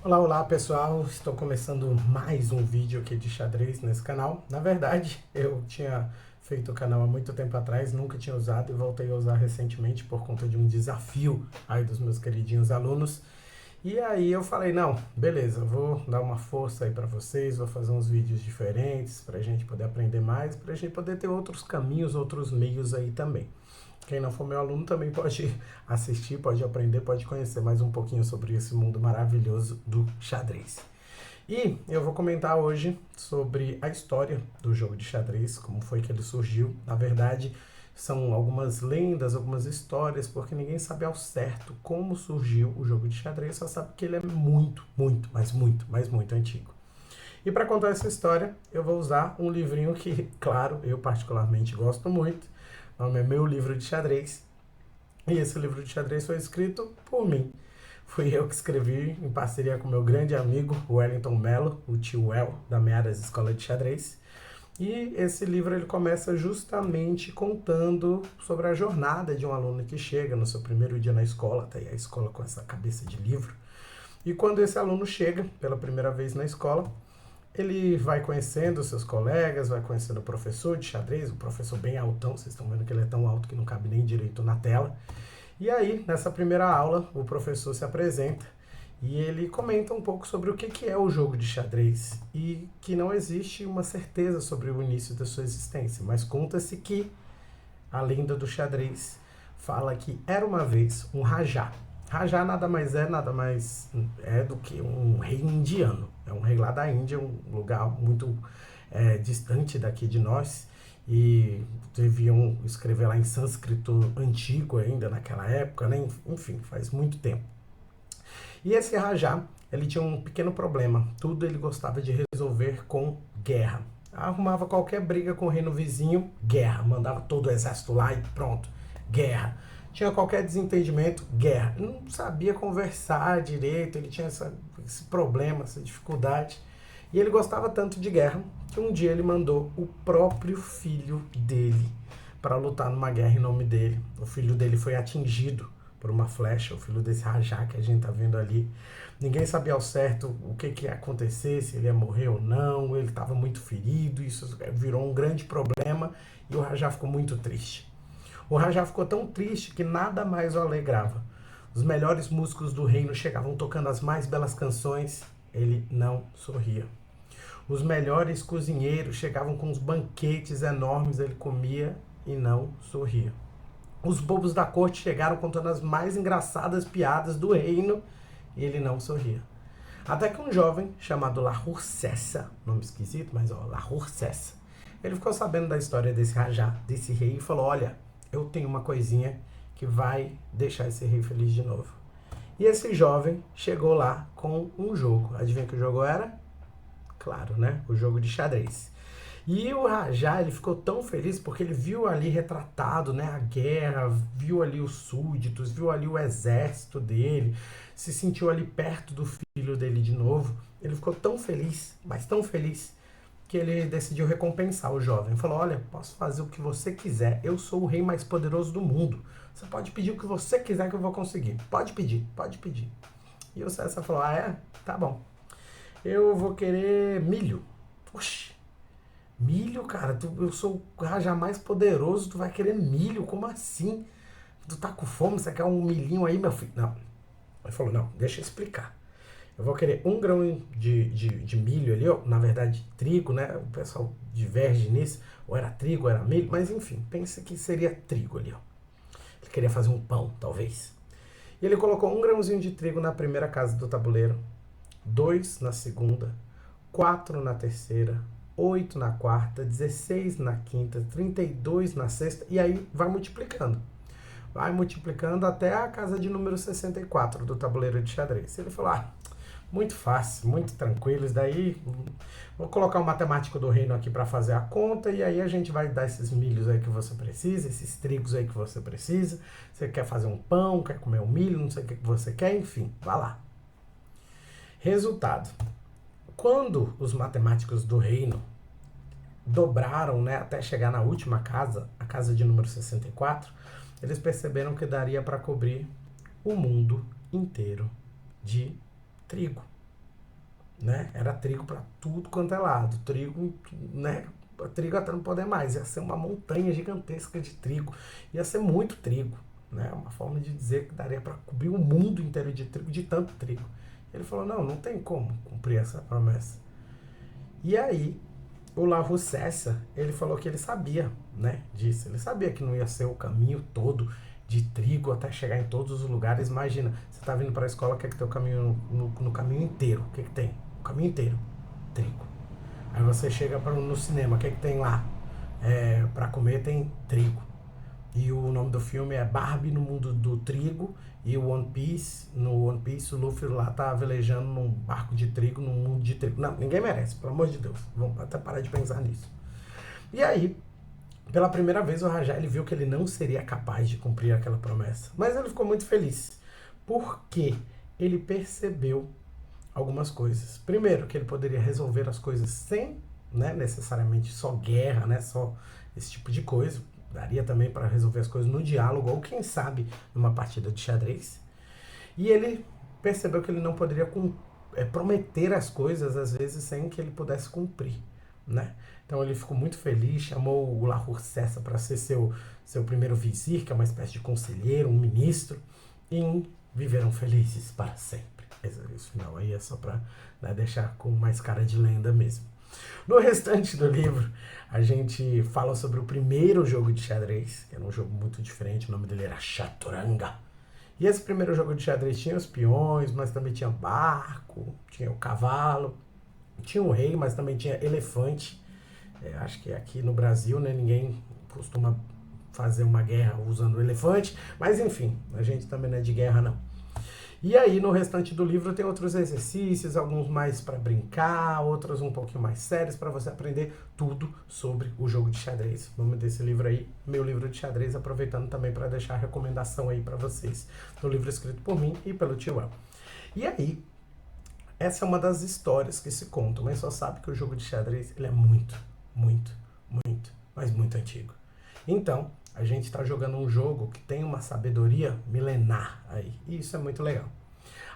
Olá, olá pessoal, estou começando mais um vídeo aqui de xadrez nesse canal. Na verdade, eu tinha feito o canal há muito tempo atrás, nunca tinha usado e voltei a usar recentemente por conta de um desafio aí dos meus queridinhos alunos. E aí eu falei, não, beleza, vou dar uma força aí para vocês, vou fazer uns vídeos diferentes para a gente poder aprender mais, para a gente poder ter outros caminhos, outros meios aí também. Quem não for meu aluno também pode assistir, pode aprender, pode conhecer mais um pouquinho sobre esse mundo maravilhoso do xadrez. E eu vou comentar hoje sobre a história do jogo de xadrez, como foi que ele surgiu. Na verdade, são algumas lendas, algumas histórias, porque ninguém sabe ao certo como surgiu o jogo de xadrez, só sabe que ele é muito antigo. E para contar essa história, eu vou usar um livrinho que, claro, eu particularmente gosto muito. O nome é Meu Livro de Xadrez. E esse livro de xadrez foi escrito por mim. Fui eu que escrevi em parceria com meu grande amigo Wellington Mello, o tio El, da Mearas Escola de Xadrez. E esse livro ele começa justamente contando sobre a jornada de um aluno que chega no seu primeiro dia na escola, tá aí a escola com essa cabeça de livro. E quando esse aluno chega pela primeira vez na escola, ele vai conhecendo seus colegas, vai conhecendo o professor de xadrez, o professor bem altão, vocês estão vendo que ele é tão alto que não cabe nem direito na tela. E aí, nessa primeira aula, o professor se apresenta e ele comenta um pouco sobre o que é o jogo de xadrez e que não existe uma certeza sobre o início da sua existência, mas conta-se que a lenda do xadrez fala que era uma vez um rajá. Rajá nada mais é do que um rei indiano. É um rei lá da Índia, um lugar muito distante daqui de nós. E deviam escrever lá em sânscrito antigo ainda naquela época, né? Enfim, faz muito tempo. E esse rajá, ele tinha um pequeno problema. Tudo ele gostava de resolver com guerra. Arrumava qualquer briga com o reino vizinho, guerra. Mandava todo o exército lá e pronto, guerra. Tinha qualquer desentendimento, guerra. Não sabia conversar direito, ele tinha esse problema, essa dificuldade. E ele gostava tanto de guerra que um dia ele mandou o próprio filho dele para lutar numa guerra em nome dele. O filho dele foi atingido por uma flecha, o filho desse rajá que a gente tá vendo ali. Ninguém sabia ao certo o que ia acontecer, se ele ia morrer ou não, ele estava muito ferido, isso virou um grande problema e o rajá ficou muito triste. O rajá ficou tão triste que nada mais o alegrava. Os melhores músicos do reino chegavam tocando as mais belas canções, ele não sorria. Os melhores cozinheiros chegavam com uns banquetes enormes, ele comia e não sorria. Os bobos da corte chegaram contando as mais engraçadas piadas do reino e ele não sorria. Até que um jovem chamado Lahur Sessa, nome esquisito, mas Lahur Sessa, ele ficou sabendo da história desse rajá, desse rei, e falou, olha, eu tenho uma coisinha que vai deixar esse rei feliz de novo. E esse jovem chegou lá com um jogo. Adivinha que o jogo era? Claro, né? O jogo de xadrez. E o rajá, ele ficou tão feliz porque ele viu ali retratado, né, a guerra, viu ali os súditos, viu ali o exército dele, se sentiu ali perto do filho dele de novo. Ele ficou tão feliz, mas tão feliz, que ele decidiu recompensar o jovem. Falou, olha, posso fazer o que você quiser, eu sou o rei mais poderoso do mundo. Você pode pedir o que você quiser que eu vou conseguir. Pode pedir, pode pedir. E o César falou, ah é? Tá bom. Eu vou querer milho. Oxi, milho, cara? Eu sou o rajá mais poderoso, tu vai querer milho? Como assim? Tu tá com fome? Você quer um milhinho aí, meu filho? Não. Ele falou, não, deixa eu explicar. Eu vou querer 1 grão de milho ali, ó, na verdade trigo, né? O pessoal diverge nisso, ou era trigo, ou era milho, mas enfim, pensa que seria trigo ali, ó. Ele queria fazer um pão, talvez. E ele colocou 1 grãozinho de trigo na primeira casa do tabuleiro, 2 na segunda, 4 na terceira, 8 na quarta, 16 na quinta, 32 na sexta, e aí vai multiplicando. Vai multiplicando até a casa de número 64 do tabuleiro de xadrez. Ele falou, muito fácil, muito tranquilo, isso daí vou colocar o matemático do reino aqui para fazer a conta e aí a gente vai dar esses milhos aí que você precisa, esses trigos aí que você precisa, você quer fazer um pão, quer comer um milho, não sei o que você quer, enfim, vá lá. Resultado, quando os matemáticos do reino dobraram, né, até chegar na última casa, a casa de número 64, eles perceberam que daria para cobrir o mundo inteiro de trigo, né? Era trigo para tudo quanto é lado, trigo, né? Trigo até não poder mais, ia ser uma montanha gigantesca de trigo, ia ser muito trigo, né? Uma forma de dizer que daria para cobrir o mundo inteiro de trigo, de tanto trigo. Ele falou, não tem como cumprir essa promessa. E aí, o Lauro César, ele falou que ele sabia, né, disso. Ele sabia que não ia ser o caminho todo de trigo até chegar em todos os lugares. Imagina, você tá vindo para a escola, quer que tem o caminho no caminho inteiro. O que que tem? O caminho inteiro, trigo. Aí você chega no cinema, o que que tem lá? Para comer tem trigo. E o nome do filme é Barbie no Mundo do Trigo. E o One Piece, no One Piece, o Luffy lá tá velejando num barco de trigo, num mundo de trigo. Não, ninguém merece, pelo amor de Deus. Vamos até parar de pensar nisso. E aí, pela primeira vez, o Rajá ele viu que ele não seria capaz de cumprir aquela promessa. Mas ele ficou muito feliz. Porque ele percebeu algumas coisas. Primeiro, que ele poderia resolver as coisas sem, né, necessariamente só guerra, né, só esse tipo de coisa. Daria também para resolver as coisas no diálogo, ou quem sabe numa partida de xadrez. E ele percebeu que ele não poderia prometer as coisas, às vezes, sem que ele pudesse cumprir, né? Então ele ficou muito feliz, chamou o Lahur Cessa para ser seu primeiro vizir, que é uma espécie de conselheiro, um ministro, e viveram felizes para sempre. Esse final aí é só para, né, deixar com mais cara de lenda mesmo. No restante do livro, a gente fala sobre o primeiro jogo de xadrez, que era um jogo muito diferente, o nome dele era Chaturanga. E esse primeiro jogo de xadrez tinha os peões, mas também tinha barco, tinha o cavalo, tinha o rei, mas também tinha elefante. Acho que aqui no Brasil, né, ninguém costuma fazer uma guerra usando elefante, mas enfim, a gente também não é de guerra não. E aí, no restante do livro, tem outros exercícios, alguns mais para brincar, outros um pouquinho mais sérios, para você aprender tudo sobre o jogo de xadrez. Vamos desse livro aí, meu livro de xadrez, aproveitando também para deixar a recomendação aí para vocês, do livro escrito por mim e pelo Tio El. E aí, essa é uma das histórias que se contam, mas só sabe que o jogo de xadrez ele é muito, mas muito antigo. Então, a gente está jogando um jogo que tem uma sabedoria milenar aí. E isso é muito legal.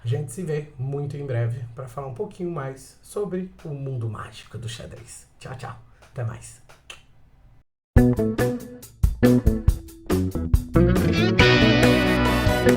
A gente se vê muito em breve para falar um pouquinho mais sobre o mundo mágico do xadrez. Tchau, tchau. Até mais.